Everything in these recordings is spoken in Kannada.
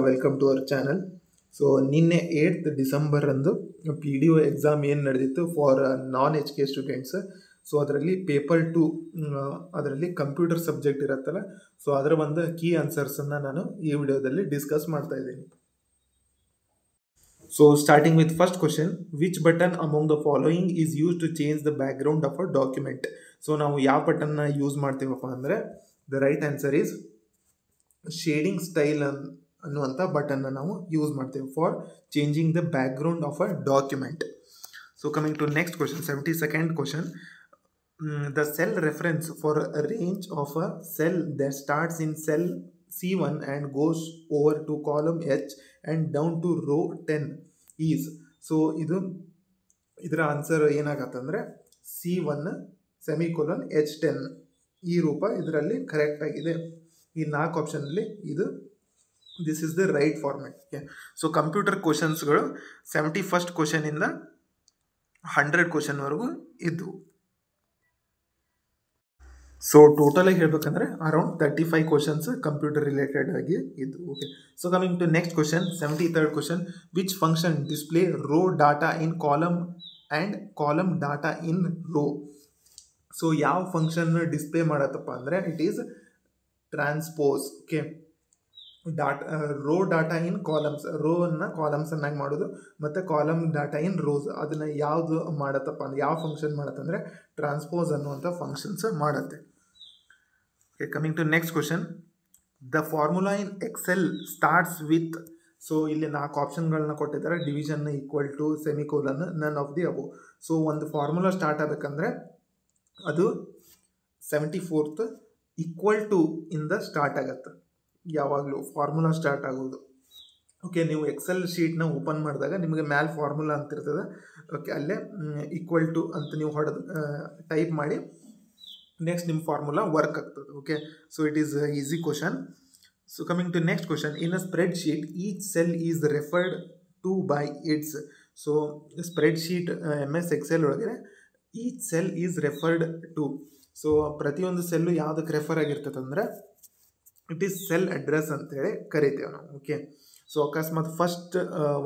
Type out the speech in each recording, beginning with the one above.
Welcome to our channel. So ನಿನ್ನೆ 8th ಡಿಸೆಂಬರ್ ಅಂದು PDO ಎಕ್ಸಾಮ್ ಏನು ನಡೆದಿತ್ತು for non HK students. So ಅದರಲ್ಲಿ ಪೇಪರ್ 2 ಅದರಲ್ಲಿ ಕಂಪ್ಯೂಟರ್ ಸಬ್ಜೆಕ್ಟ್ ಇರುತ್ತಲ್ಲ, ಸೊ ಅದರ ಒಂದು ಕೀ ಆನ್ಸರ್ಸನ್ನು ನಾನು ಈ ವಿಡಿಯೋದಲ್ಲಿ ಡಿಸ್ಕಸ್ ಮಾಡ್ತಾ ಇದ್ದೀನಿ. So starting with first question, which button among the following is use to change the background of a document. So ನಾವು ಯಾವ ಬಟನ್ನ ಯೂಸ್ ಮಾಡ್ತೀವಪ್ಪ ಅಂದರೆ the right answer is shading style ಅನ್ನುವಂಥ ಬಟನ್ನ ನಾವು ಯೂಸ್ ಮಾಡ್ತೇವೆ for changing the background of a document. So coming to next question, 72nd question, the cell reference for a range of a cell that starts in cell C1 and goes over to column H and down to row 10 is. So ಇದರ ಆನ್ಸರ್ ಏನಾಗತ್ತಂದರೆ C1 ಸೆಮಿಕೋಲನ್ H10 ಈ ರೂಪ ಇದರಲ್ಲಿ ಕರೆಕ್ಟ್ ಆಗಿದೆ. ಈ 4 ಆಪ್ಷನಲ್ಲಿ this is the right format. Okay, so computer ಕ್ವಶನ್ಸ್ಗಳು 71st ಕ್ವಶನಿಂದ 100 ಕ್ವಶನ್ವರೆಗೂ ಇದ್ದವು. ಸೊ ಟೋಟಲಾಗಿ ಹೇಳ್ಬೇಕಂದ್ರೆ ಅರೌಂಡ್ 35 ಕ್ವಶನ್ಸ್ ಕಂಪ್ಯೂಟರ್ ರಿಲೇಟೆಡ್ ಆಗಿ ಇದ್ದು. Okay, so coming to next question, 73rd question, which function display row data in column and column data in row. So ಯಾವ ಫಂಕ್ಷನ್ ಡಿಸ್ಪ್ಲೇ ಮಾಡತ್ತಪ್ಪ ಅಂದರೆ it is transpose. Okay, row data in columns, ರೋವನ್ನು ಕಾಲಮ್ಸನ್ನಾಗಿ ಮಾಡೋದು, ಮತ್ತು ಕಾಲಮ್ ಡಾಟಾ ಇನ್ ರೋಸ್ ಅದನ್ನು ಯಾವುದು ಮಾಡತ್ತಪ್ಪ ಅಂದರೆ ಯಾವ ಫಂಕ್ಷನ್ ಮಾಡತ್ತಂದರೆ ಟ್ರಾನ್ಸ್ಪೋಸ್ ಅನ್ನುವಂಥ ಫಂಕ್ಷನ್ಸ್ ಮಾಡತ್ತೆ. Okay, coming to next question, the formula in Excel starts with. So ಇಲ್ಲಿ 4 ಆಪ್ಷನ್ಗಳನ್ನ ಕೊಟ್ಟಿದ್ದಾರೆ, division, equal to, semicolon, none of the above. So ಒಂದು ಫಾರ್ಮುಲಾ ಸ್ಟಾರ್ಟ್ ಆಗಬೇಕಂದ್ರೆ ಅದು 74th ಈಕ್ವಲ್ ಟು ಇಂದ ಸ್ಟಾರ್ಟ್ ಆಗತ್ತೆ. ಯಾವಾಗಲೂ ಫಾರ್ಮುಲಾ ಸ್ಟಾರ್ಟ್ ಆಗೋದು. ಓಕೆ, ನೀವು ಎಕ್ಸೆಲ್ ಶೀಟ್ನ ಓಪನ್ ಮಾಡಿದಾಗ ನಿಮಗೆ ಮ್ಯಾಲ್ ಫಾರ್ಮುಲಾ ಅಂತಿರ್ತದೆ. ಓಕೆ, ಅಲ್ಲೇ ಈಕ್ವಲ್ ಟು ಅಂತ ನೀವು ಟೈಪ್ ಮಾಡಿ ನೆಕ್ಸ್ಟ್ ನಿಮ್ಮ ಫಾರ್ಮುಲಾ ವರ್ಕ್ ಆಗ್ತದೆ. Okay, so it is easy question. So coming to next question, in a spreadsheet each cell is referred to by its. So spreadsheet MS Excel ಒಳಗೆ each cell is referred to. So ಪ್ರತಿಯೊಂದು ಸೆಲ್ಲು ಯಾವುದಕ್ಕೆ ರೆಫರ್ ಆಗಿರ್ತದೆ ಅಂದರೆ ಇಟ್ ಈಸ್ ಸೆಲ್ ಅಡ್ರೆಸ್ ಅಂತೇಳಿ ಕರಿತೇವೆ ನಾವು. ಓಕೆ, ಸೊ ಅಕಸ್ಮಾತ್ ಫಸ್ಟ್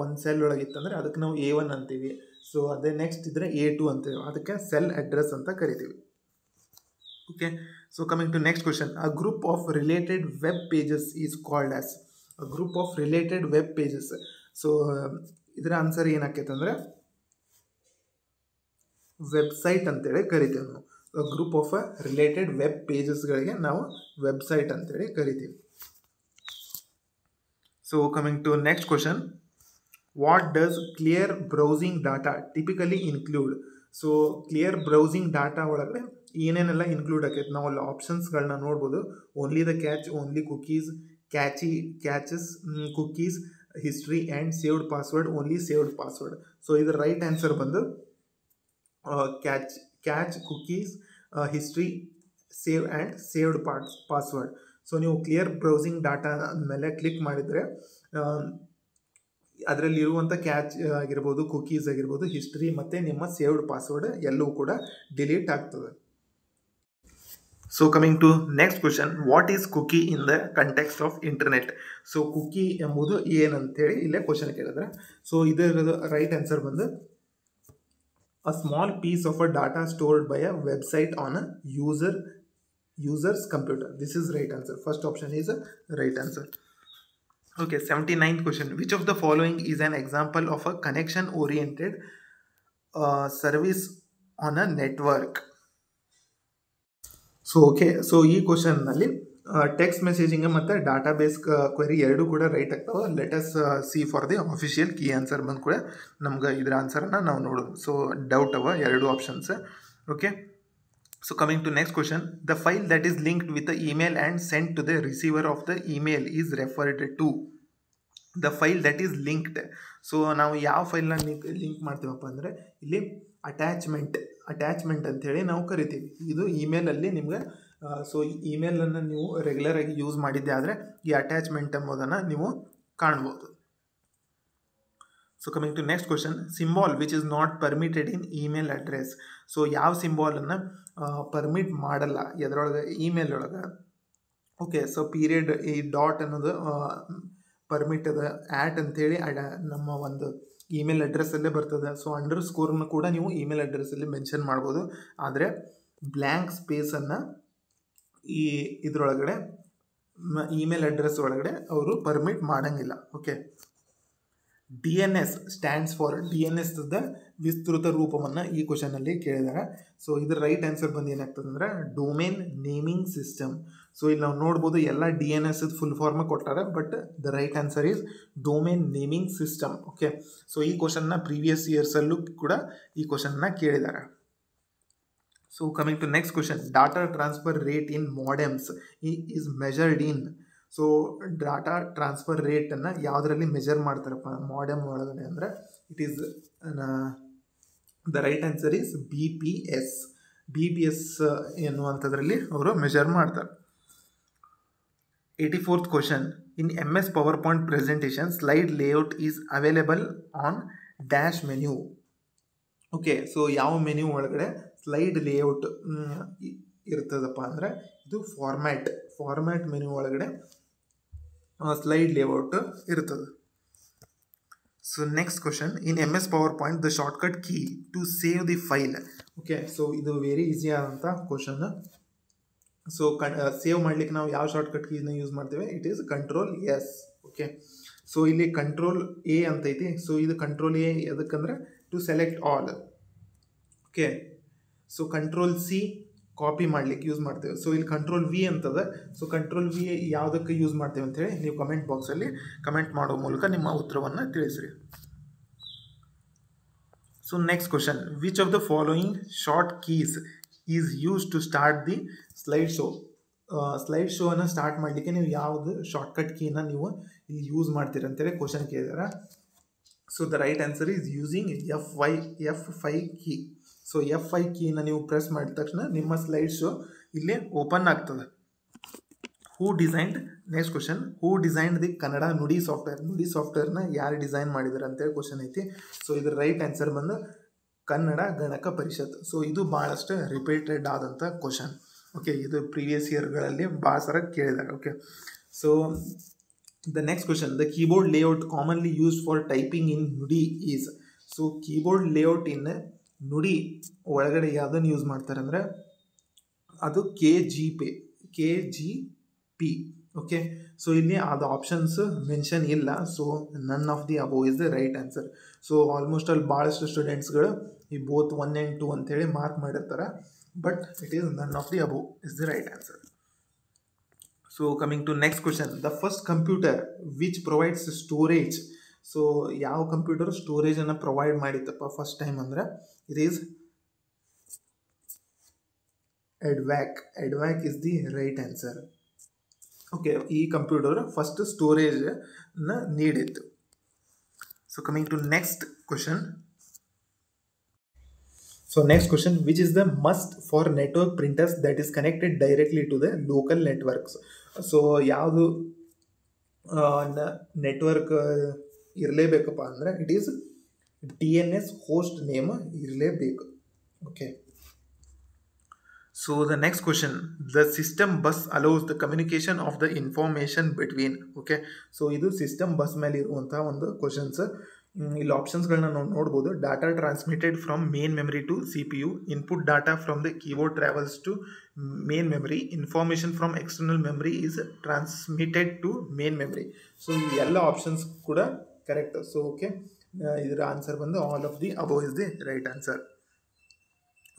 ಒಂದು ಸೆಲ್ ಒಳಗಿತ್ತಂದರೆ ಅದಕ್ಕೆ ನಾವು A1 ಅಂತೀವಿ. ಸೊ ಅದೇ ನೆಕ್ಸ್ಟ್ ಇದ್ದರೆ A2 ಅಂತೀವಿ, ಅದಕ್ಕೆ ಸೆಲ್ ಅಡ್ರೆಸ್ ಅಂತ ಕರಿತೀವಿ. Okay, so coming to next question, a group of related web pages is called as. A group of related web pages. So ಇದರ ಆನ್ಸರ್ ಏನಾಕೈತೆ ಅಂದರೆ ವೆಬ್ಸೈಟ್ ಅಂತೇಳಿ ಕರಿತೇವೆ ನಾವು. ಗ್ರೂಪ್ ಆಫ್ ರಿಲೇಟೆಡ್ ವೆಬ್ ಪೇಜಸ್ಗಳಿಗೆ ನಾವು ವೆಬ್ಸೈಟ್ ಅಂತೇಳಿ ಕರಿತೀವಿ. So coming to next question, what does clear browsing data typically include. So clear browsing data ಒಳಗಡೆ ಏನೇನೆಲ್ಲ ಇನ್ಕ್ಲೂಡ್ ಆಕೈತೆ ನಾವು ಅಲ್ಲಿ ಆಪ್ಷನ್ಸ್ಗಳನ್ನ ನೋಡ್ಬೋದು. Only the catch, only cookies, caches, cookies, history and saved password, only saved password. So ಇದರ ರೈಟ್ ಆನ್ಸರ್ ಬಂದು cache, cookies, history, save and saved password. So ನೀವು ಕ್ಲಿಯರ್ ಬ್ರೌಸಿಂಗ್ ಡಾಟಾ ಮೇಲೆ ಕ್ಲಿಕ್ ಮಾಡಿದರೆ ಅದರಲ್ಲಿರುವಂಥ ಕ್ಯಾಚ್ ಆಗಿರ್ಬೋದು, ಕುಕೀಸ್ ಆಗಿರ್ಬೋದು, ಹಿಸ್ಟ್ರಿ ಮತ್ತು ನಿಮ್ಮ ಸೇವ್ಡ್ ಪಾಸ್ವರ್ಡ್ ಎಲ್ಲವೂ ಕೂಡ ಡಿಲೀಟ್ ಆಗ್ತದೆ. So coming to next question, what is cookie in the context of internet. So cookie ಎಂಬುದು ಏನಂತೇಳಿ ಇಲ್ಲೇ ಕ್ವಶನ್ ಕೇಳಿದ್ರೆ, ಸೊ ಇದರ ರೈಟ್ ಆನ್ಸರ್ ಬಂದು a small piece of a data stored by a website on a user's computer. This is right answer. First option is a right answer. Okay, 79th question, which of the following is an example of a connection oriented service on a network. So okay, so ಈ ಕ್ವಶನ್ನಲ್ಲಿ ಟೆಕ್ಸ್ಟ್ ಮೆಸೇಜಿಂಗ್ ಮತ್ತು ಡಾಟಾಬೇಸ್ ಕ್ವೆರಿ ಎರಡೂ ಕೂಡ ರೈಟ್ ಆಗ್ತಾವೆ. Let's see for the official key answer ಬಂದು ಕೂಡ ನಮ್ಗೆ ಇದರ ಆನ್ಸರನ್ನು ನಾವು ನೋಡೋದು. ಸೊ ಡೌಟ್ ಅವ ಎರಡು options. Okay, so coming to next question, the file that is linked with the email and sent to the receiver of the email is referred to. The file that is linked. So ನಾವು ಯಾವ ಫೈಲ್ನ ಲಿಂಕ್ ಮಾಡ್ತೀವಪ್ಪ ಅಂದರೆ ಇಲ್ಲಿ ಅಟ್ಯಾಚ್ಮೆಂಟ್ ಅಂಥೇಳಿ ನಾವು ಕರಿತೀವಿ. ಇದು ಇಮೇಲಲ್ಲಿ ನಿಮ್ಗೆ ಸೊ ಇಮೇಲನ್ನು ನೀವು ರೆಗ್ಯುಲರಾಗಿ ಯೂಸ್ ಮಾಡಿದ್ದೆ ಆದರೆ ಈ ಅಟ್ಯಾಚ್ಮೆಂಟ್ ಎಂಬುದನ್ನು ನೀವು ಕಾಣ್ಬೋದು. So coming to next question, symbol which is not permitted in email address. So ಯಾವ ಸಿಂಬಾಲನ್ನು ಪರ್ಮಿಟ್ ಮಾಡಲ್ಲ ಎದರೊಳಗೆ, ಇಮೇಲ್ ಒಳಗೆ. ಓಕೆ, ಸೊ ಪೀರಿಯಡ್, ಈ ಡಾಟ್ ಅನ್ನೋದು ಪರ್ಮಿಟ್ ಅದ ಅಂತೇಳಿ ನಮ್ಮ ಒಂದು ಇಮೇಲ್ ಅಡ್ರೆಸ್ಸಲ್ಲೇ ಬರ್ತದೆ. ಸೊ ಅಂಡರ್ ಸ್ಕೋರ್ನ ಕೂಡ ನೀವು ಇಮೇಲ್ ಅಡ್ರೆಸ್ಸಲ್ಲಿ ಮೆನ್ಷನ್ ಮಾಡ್ಬೋದು. ಆದರೆ ಬ್ಲ್ಯಾಂಕ್ ಸ್ಪೇಸನ್ನು ಈ ಇದರೊಳಗಡೆ ಇಮೇಲ್ ಅಡ್ರೆಸ್ ಒಳಗಡೆ ಅವರು ಪರ್ಮಿಟ್ ಮಾಡೋಂಗಿಲ್ಲ. ಓಕೆ, DNS ಸ್ಟ್ಯಾಂಡ್ಸ್ ಫಾರ್ DNSದ ವಿಸ್ತೃತ ರೂಪವನ್ನು ಈ ಕ್ವಶನಲ್ಲಿ ಕೇಳಿದ್ದಾರೆ. ಸೊ ಇದರ ರೈಟ್ ಆನ್ಸರ್ ಬಂದು ಏನಾಗ್ತದೆ ಅಂದರೆ ಡೊಮೇನ್ ನೇಮಿಂಗ್ ಸಿಸ್ಟಮ್. ಸೊ ಇಲ್ಲಿ ನಾವು ನೋಡ್ಬೋದು ಎಲ್ಲ DNS ಫುಲ್ ಫಾರ್ಮ್ ಕೊಟ್ಟಾರೆ, but the right answer is domain naming system. Okay, so ಈ ಕ್ವಶನ್ನ ಪ್ರೀವಿಯಸ್ ಇಯರ್ಸಲ್ಲೂ ಕೂಡ ಈ ಕ್ವಶನ್ನ ಕೇಳಿದ್ದಾರೆ. So coming to next question, data transfer rate in modems is measured in. So data transfer ರೇಟನ್ನು ಯಾವುದರಲ್ಲಿ ಮೆಜರ್ ಮಾಡ್ತಾರಪ್ಪ ಮೋಡೆಮ್ ಒಳಗಡೆ ಅಂದರೆ it is the right answer is BPS ಎನ್ನುವಂಥದ್ರಲ್ಲಿ ಅವರು ಮೆಜರ್ ಮಾಡ್ತಾರೆ. 84th question, in MS PowerPoint presentation slide layout is available on dash menu. Okay, so ಯಾವ ಮೆನ್ಯೂ ಒಳಗಡೆ ಸ್ಲೈಡ್ ಲೇಔಟ್ ಇರ್ತದಪ್ಪ ಅಂದರೆ ಇದು ಫಾರ್ಮ್ಯಾಟ್ ಮೆನ್ಯೂ ಒಳಗಡೆ ಸ್ಲೈಡ್ ಲೇಔಟ್ ಇರ್ತದೆ. So next question, in MS PowerPoint the shortcut key to save the file. Okay, so ಇದು ವೆರಿ ಈಸಿ ಆದಂಥ ಕ್ವಶನ್. ಸೊ ಸೇವ್ ಮಾಡಲಿಕ್ಕೆ ನಾವು ಯಾವ ಶಾರ್ಟ್ಕಟ್ ಕೀನ ಯೂಸ್ ಮಾಡ್ತೇವೆ? ಇಟ್ ಈಸ್ Ctrl+S. ಓಕೆ, ಸೊ ಇಲ್ಲಿ Ctrl+A ಅಂತೈತಿ. ಸೊ ಇದು Ctrl+A ಎದಕ್ಕಂದ್ರೆ to select all. Okay, so Ctrl+C copy ಮಾಡ್ಲಿಕ್ಕೆ ಯೂಸ್ ಮಾಡ್ತೇವೆ. ಸೊ ಇಲ್ಲಿ Ctrl+V ಅಂತದ. ಸೊ Ctrl+V ಯಾವುದಕ್ಕೆ ಯೂಸ್ ಮಾಡ್ತೇವೆ ಅಂತೇಳಿ ನೀವು ಕಮೆಂಟ್ ಬಾಕ್ಸಲ್ಲಿ ಕಮೆಂಟ್ ಮಾಡೋ ಮೂಲಕ ನಿಮ್ಮ ಉತ್ತರವನ್ನು ತಿಳಿಸ್ರಿ. So next question, which of the following short keys is use to start the slide show. Slide ಶೋವನ್ನು ಸ್ಟಾರ್ಟ್ ಮಾಡಲಿಕ್ಕೆ ನೀವು ಯಾವುದು ಶಾರ್ಟ್ಕಟ್ ಕೀನ ನೀವು ಇಲ್ಲಿ ಯೂಸ್ ಮಾಡ್ತೀರಿ ಅಂತೇಳಿ ಕ್ವಶನ್ ಕೇಳಿದಾರೆ. So the right answer is using F5 key. So F5 ಕೀನ ನೀವು ಪ್ರೆಸ್ ಮಾಡಿದ ತಕ್ಷಣ ನಿಮ್ಮ ಸ್ಲೈಡ್ ಶೋ ಇಲ್ಲಿ ಓಪನ್ ಆಗ್ತದೆ. Next question, who designed the Kannada Nudi ಸಾಫ್ಟ್ವೇರ್ನ ಯಾರು ಡಿಸೈನ್ ಮಾಡಿದ್ದಾರೆ ಅಂತೇಳಿ ಕ್ವಶನ್ ಐತಿ. ಸೊ ಇದರ ರೈಟ್ ಆನ್ಸರ್ ಬಂದು ಕನ್ನಡ ಗಣಕ ಪರಿಷತ್. ಸೊ ಇದು ಭಾಳಷ್ಟು ರಿಪೀಟೆಡ್ ಆದಂಥ ಕ್ವಶನ್. ಓಕೆ, ಇದು ಪ್ರೀವಿಯಸ್ ಇಯರ್ಗಳಲ್ಲಿ ಭಾಳ ಸರ ಕೇಳಿದ್ದಾರೆ. Okay, so the next question, the keyboard layout commonly used for typing in Nudi is. So keyboard layout in Nudi ಒಳಗಡೆ ಯಾವುದನ್ನು ಯೂಸ್ ಮಾಡ್ತಾರೆ ಅಂದರೆ ಅದು KGP. ಓಕೆ, ಸೊ ಇಲ್ಲಿ ಅದು ಆಪ್ಷನ್ಸ್ ಮೆನ್ಷನ್ ಇಲ್ಲ. ಸೊ ನನ್ of the above is the right answer. So almost ಅಲ್ಲಿ ಭಾಳಷ್ಟು ಸ್ಟೂಡೆಂಟ್ಸ್ಗಳು ಈ ಬೋತ್ 1 and 2 ಅಂತೇಳಿ ಮಾರ್ಕ್ ಮಾಡಿರ್ತಾರೆ, but it is none of the above is the right answer. So coming to next question, the first computer which provides storage. So ಯಾವ ಕಂಪ್ಯೂಟರ್ ಸ್ಟೋರೇಜನ್ನು ಪ್ರೊವೈಡ್ ಮಾಡಿತ್ತಪ್ಪ ಫಸ್ಟ್ ಟೈಮ್ ಅಂದರೆ it is EDVAC is the right answer. Okay, ಈ ಕಂಪ್ಯೂಟರ್ ಫಸ್ಟ್ ಸ್ಟೋರೇಜನ್ನು ನೀಡಿತ್ತು. So coming to next question, which is the must for network printers that is connected directly to the local networks. So ಯಾವುದು ನೆಟ್ವರ್ಕ್ ಇರಲೇಬೇಕಪ್ಪ ಅಂದರೆ it is DNS host name ಇರಲೇಬೇಕು. Okay, so the next question, the system bus allows the communication of the information between. Okay, so ಇದು ಸಿಸ್ಟಮ್ ಬಸ್ ಮೇಲೆ ಇರುವಂಥ ಒಂದು ಕ್ವಶನ್ಸ್. ಇಲ್ಲಿ ಆಪ್ಷನ್ಸ್ಗಳನ್ನ ನಾವು ನೋಡ್ಬೋದು. Data transmitted from main memory to CPU, input data from the keyboard travels to main memory, information from external memory is transmitted to main memory. So ಈ ಎಲ್ಲ ಆಪ್ಷನ್ಸ್ ಕೂಡ ಕರೆಕ್ಟ್. ಸೊ ಓಕೆ, ಇದರ ಆನ್ಸರ್ ಬಂದು all of the above is the right answer.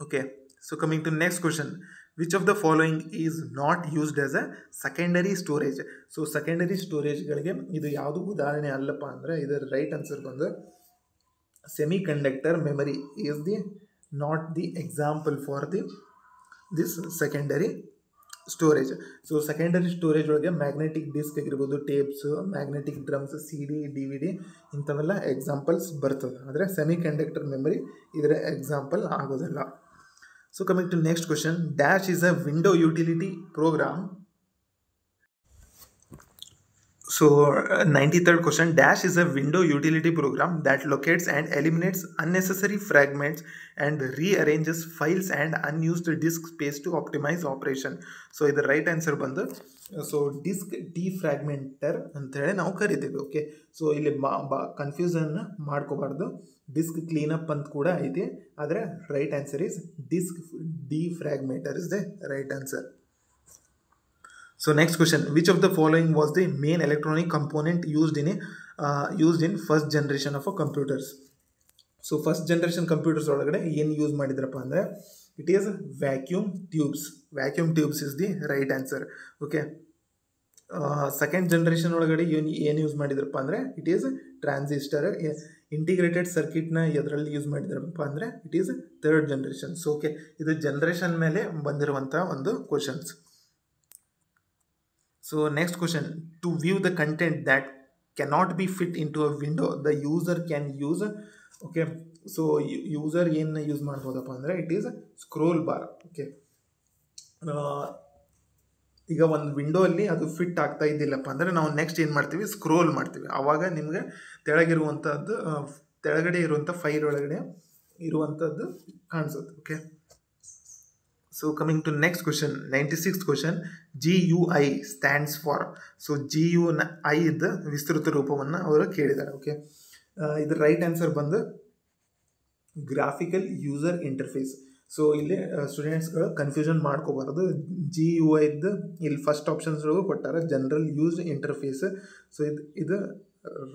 Okay, so coming to next question, which of the following is not used as a secondary storage. so secondary storage ಗಳಿಗೆ ಇದು ಯಾವುದು ಉದಾಹರಣೆ ಅಲ್ಲಪ್ಪ ಅಂದರೆ ಇದರ ರೈಟ್ ಆನ್ಸರ್ ಬಂದು semiconductor memory is the not the example for this secondary storage. So secondary storage ಒಳಗೆ ಮ್ಯಾಗ್ನೆಟಿಕ್ ಡಿಸ್ಕ್ ಆಗಿರ್ಬೋದು, tapes, magnetic drums, CD, DVD ಇಂಥವೆಲ್ಲ ಎಕ್ಸಾಂಪಲ್ಸ್ ಬರ್ತದೆ. ಆದರೆ ಸೆಮಿಕಂಡಕ್ಟರ್ ಮೆಮರಿ ಇದರ ಎಕ್ಸಾಂಪಲ್ ಆಗೋದಿಲ್ಲ. So coming to next question, dash is a window utility program. So, 93rd question, Dash is a window utility program that locates and eliminates unnecessary fragments and rearranges files and unused disk space to optimize operation. So ಇದರ ರೈಟ್ ಆನ್ಸರ್ ಬಂದು ಸೊ ಡಿಸ್ಕ್ ಡಿಫ್ರಾಗ್ಮೆಂಟರ್ ಅಂತೇಳಿ ನಾವು ಕರಿತೀವಿ. ಓಕೆ, ಸೊ ಇಲ್ಲಿ ಕನ್ಫ್ಯೂಸನ್ ಮಾಡ್ಕೋಬಾರ್ದು. ಡಿಸ್ಕ್ ಕ್ಲೀನಪ್ ಅಂತ ಕೂಡ ಐತಿ, ಆದರೆ right answer is disk defragmenter is the right answer. So next question, which of the following was the main electronic component used in first generation of a computers? So first generation computers ಒಳಗಡೆ ಏನು ಯೂಸ್ ಮಾಡಿದ್ರಪ್ಪ ಅಂದರೆ it is vacuum tubes is the right answer. Okay, second generation ಒಳಗಡೆ ಏನು ಯೂಸ್ ಮಾಡಿದ್ರಪ್ಪ ಅಂದರೆ ಇಟ್ ಈಸ್ ಟ್ರಾನ್ಸಿಸ್ಟರ್. ಇಂಟಿಗ್ರೇಟೆಡ್ ಸರ್ಕಿಟ್ನ ಎದರಲ್ಲಿ ಯೂಸ್ ಮಾಡಿದ್ರಪ್ಪ ಅಂದರೆ it is third generation. So okay, ಇದು ಜನರೇಷನ್ ಮೇಲೆ ಬಂದಿರುವಂಥ ಒಂದು questions. So next question, to view the content that cannot be fit into a window, the user can use, okay, so user ಏನು ಯೂಸ್ ಮಾಡ್ಬೋದಪ್ಪ ಅಂದರೆ it is scroll bar. Okay, ಈಗ ಒಂದು ವಿಂಡೋ ಅಲ್ಲಿ ಅದು ಫಿಟ್ ಆಗ್ತಾ ಇದ್ದಿಲ್ಲಪ್ಪ ಅಂದರೆ ನಾವು ನೆಕ್ಸ್ಟ್ ಏನು ಮಾಡ್ತೀವಿ, ಸ್ಕ್ರೋಲ್ ಮಾಡ್ತೀವಿ. ಆವಾಗ ನಿಮಗೆ ತೆಳಗಿರುವಂಥದ್ದು ತೆಳಗಡೆ ಇರುವಂಥ ಫೈಲ್ ಒಳಗಡೆ ಇರುವಂಥದ್ದು ಕಾಣಿಸುತ್ತೆ. Okay, so coming to next question, 96th question, GUI stands for. so GUI ಇದ್ದ ವಿಸ್ತೃತ ರೂಪವನ್ನು ಅವರು ಕೇಳಿದ್ದಾರೆ. ಓಕೆ, ಇದರ ರೈಟ್ ಆನ್ಸರ್ ಬಂದು ಗ್ರಾಫಿಕಲ್ ಯೂಸರ್ ಇಂಟರ್ಫೇಸ್. ಸೊ ಇಲ್ಲಿ ಸ್ಟೂಡೆಂಟ್ಸ್ಗಳು ಕನ್ಫ್ಯೂಷನ್ ಮಾಡ್ಕೋಬಾರ್ದು. GUI ಇದ್ದು ಇಲ್ಲಿ ಫಸ್ಟ್ ಆಪ್ಷನ್ಸ್ಗಳು ಕೊಟ್ಟಾರೆ ಜನರಲ್ ಯೂಸ್ ಇಂಟರ್ಫೇಸ್. ಸೊ ಇದು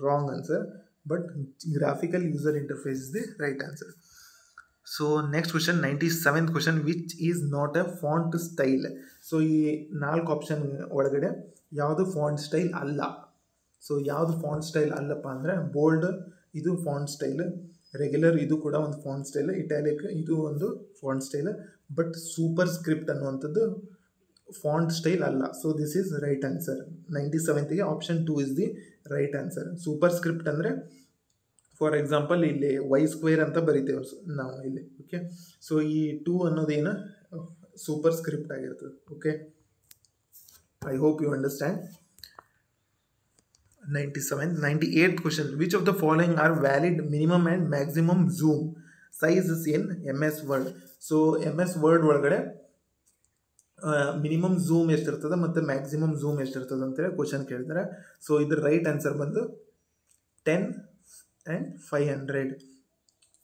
wrong answer, but graphical user interface is the right answer. So next question, 97th question, which is not a font style. So ಈ 4 ಆಪ್ಷನ್ ಒಳಗಡೆ ಯಾವುದು ಫಾಂಟ್ ಸ್ಟೈಲ್ ಅಲ್ಲ. ಸೊ ಯಾವುದು ಫಾಂಟ್ ಸ್ಟೈಲ್ ಅಲ್ಲಪ್ಪ ಅಂದರೆ ಬೋಲ್ಡ್ ಇದು ಫಾಂಟ್ ಸ್ಟೈಲ್, ರೆಗ್ಯುಲರ್ ಇದು ಕೂಡ ಒಂದು ಫಾಂಟ್ ಸ್ಟೈಲ್, ಇಟಾಲಿಕ್ ಇದು ಒಂದು font style, but super script ಅನ್ನುವಂಥದ್ದು ಫಾಂಟ್ ಸ್ಟೈಲ್ ಅಲ್ಲ. So this is right answer. 97th option 2 is the right answer. Super script ಅಂದರೆ ಫಾರ್ ಎಕ್ಸಾಂಪಲ್ ಇಲ್ಲಿ y² ಅಂತ ಬರಿತೇವೆ ನಾವು ಇಲ್ಲಿ. ಓಕೆ, ಸೊ ಈ 2 ಅನ್ನೋದೇನು ಸೂಪರ್ ಸ್ಕ್ರಿಪ್ಟ್ ಆಗಿರ್ತದೆ. Okay, I hope you understand. 98th question, which of the following are valid minimum and maximum zoom sizes in MS Word. So MS Word ಒಳಗಡೆ ಮಿನಿಮಮ್ ಝೂಮ್ ಎಷ್ಟಿರ್ತದೆ ಮತ್ತು ಮ್ಯಾಕ್ಸಿಮಮ್ ಝೂಮ್ ಎಷ್ಟಿರ್ತದೆ ಅಂತೇಳಿ ಕ್ವಶನ್ ಕೇಳಿದ್ದಾರೆ. ಸೊ ಇದ್ರ ರೈಟ್ ಆನ್ಸರ್ ಬಂದು 10 and 500.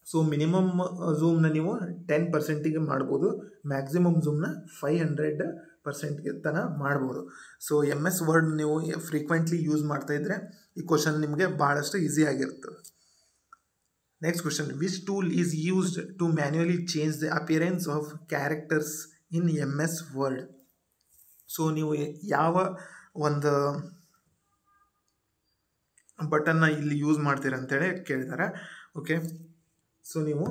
ಸೊ ಮಿನಿಮಮ್ ಝೂಮ್ನ ನೀವು 10% ಮಾಡ್ಬೋದು, ಮ್ಯಾಕ್ಸಿಮಮ್ ಝೂಮ್ನ 500% ತನಕ ಮಾಡ್ಬೋದು. ಸೊ MS ವರ್ಡ್ ನೀವು ಫ್ರೀಕ್ವೆಂಟ್ಲಿ ಯೂಸ್ ಮಾಡ್ತಾ ಇದ್ದರೆ ಈ ಕ್ವಶನ್ ನಿಮಗೆ ಭಾಳಷ್ಟು ಈಸಿ ಆಗಿರ್ತದೆ. Next question, which tool is used to manually change the appearance of characters in MS Word. So ನೀವು ಯಾವ ಒಂದು ಬಟನ್ನ ಇಲ್ಲಿ ಯೂಸ್ ಮಾಡ್ತೀರ ಅಂತೇಳಿ ಕೇಳಿದ್ದಾರೆ. ಓಕೆ, ಸೊ ನೀವು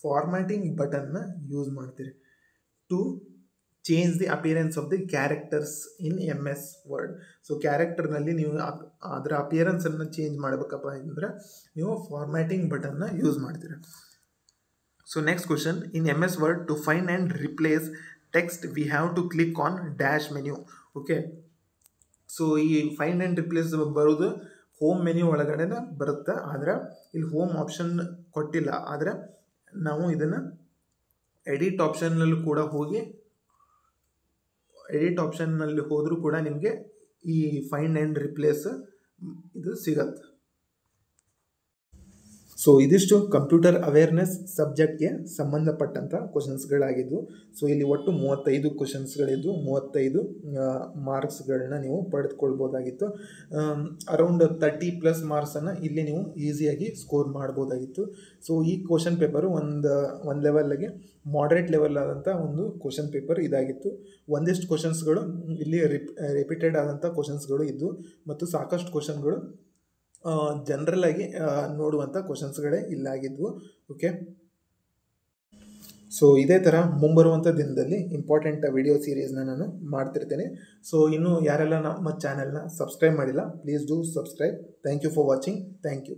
ಫಾರ್ಮ್ಯಾಟಿಂಗ್ ಬಟನ್ನ ಯೂಸ್ ಮಾಡ್ತೀರಿ to change the appearance of the characters in MS Word. So ಕ್ಯಾರೆಕ್ಟರ್ನಲ್ಲಿ ನೀವು ಅದರ ಅಪಿಯರೆನ್ಸನ್ನು ಚೇಂಜ್ ಮಾಡಬೇಕಪ್ಪ ಅಂದರೆ ನೀವು ಫಾರ್ಮ್ಯಾಟಿಂಗ್ ಬಟನ್ನ ಯೂಸ್ ಮಾಡ್ತೀರಿ. So next question, in MS Word to find and replace text we have to click on dash menu. Okay, so ಈ ಫೈಂಡ್ ಆ್ಯಂಡ್ ರಿಪ್ಲೇಸ್ ಬರೋದು ಹೋಮ್ ಮೆನ್ಯೂ ಒಳಗಡೆ ಬರುತ್ತೆ, ಆದರೆ ಇಲ್ಲಿ ಹೋಮ್ ಆಪ್ಷನ್ ಕೊಟ್ಟಿಲ್ಲ. ಆದರೆ ನಾವು ಇದನ್ನು ಎಡಿಟ್ ಆಪ್ಷನ್ನಲ್ಲಿ ಕೂಡ ಹೋದರೂ ಕೂಡ ನಿಮಗೆ ಈ ಫೈಂಡ್ ಆ್ಯಂಡ್ ರಿಪ್ಲೇಸ್ ಇದು ಸಿಗತ್ತೆ. ಸೊ ಇದಿಷ್ಟು ಕಂಪ್ಯೂಟರ್ ಅವೇರ್ನೆಸ್ ಸಬ್ಜೆಕ್ಟ್ಗೆ ಸಂಬಂಧಪಟ್ಟಂಥ ಕ್ವಶನ್ಸ್ಗಳಾಗಿದ್ದು. ಸೊ ಇಲ್ಲಿ ಒಟ್ಟು 35 ಕ್ವಶನ್ಸ್ಗಳಿದ್ದು 35 ಮಾರ್ಕ್ಸ್ಗಳನ್ನ ನೀವು ಪಡೆದುಕೊಳ್ಬೋದಾಗಿತ್ತು. ಅರೌಂಡ್ 30+ ಮಾರ್ಕ್ಸನ್ನು ಇಲ್ಲಿ ನೀವು ಈಸಿಯಾಗಿ ಸ್ಕೋರ್ ಮಾಡ್ಬೋದಾಗಿತ್ತು. ಸೊ ಈ ಕ್ವಶನ್ ಪೇಪರು ಒಂದು ಲೆವೆಲ್ಗೆ ಮಾಡ್ರೇಟ್ ಲೆವೆಲ್ ಆದಂಥ ಒಂದು ಕ್ವಶನ್ ಪೇಪರ್ ಇದಾಗಿತ್ತು. ಒಂದಿಷ್ಟು ಕ್ವಶನ್ಸ್ಗಳು ಇಲ್ಲಿ ರಿಪೀಟೆಡ್ ಆದಂಥ ಕ್ವಶನ್ಸ್ಗಳು ಇದ್ದು ಮತ್ತು ಸಾಕಷ್ಟು ಕ್ವಶನ್ಗಳು ಜನರಲ್ ಆಗಿ ನೋಡುವಂಥ ಕ್ವಶನ್ಸ್ಗಳೇ ಇಲ್ಲಾಗಿದ್ವು. ಓಕೆ, ಸೊ ಇದೇ ಥರ ಮುಂಬರುವಂಥ ದಿನದಲ್ಲಿ ಇಂಪಾರ್ಟೆಂಟ್ ವಿಡಿಯೋ ಸೀರೀಸ್ನ ನಾನು ಮಾಡ್ತಿರ್ತೇನೆ. ಸೊ ಇನ್ನೂ ಯಾರೆಲ್ಲ ನಮ್ಮ ಚಾನೆಲ್ನ ಸಬ್ಸ್ಕ್ರೈಬ್ ಮಾಡಿಲ್ಲ, please do subscribe. Thank you for watching. Thank you.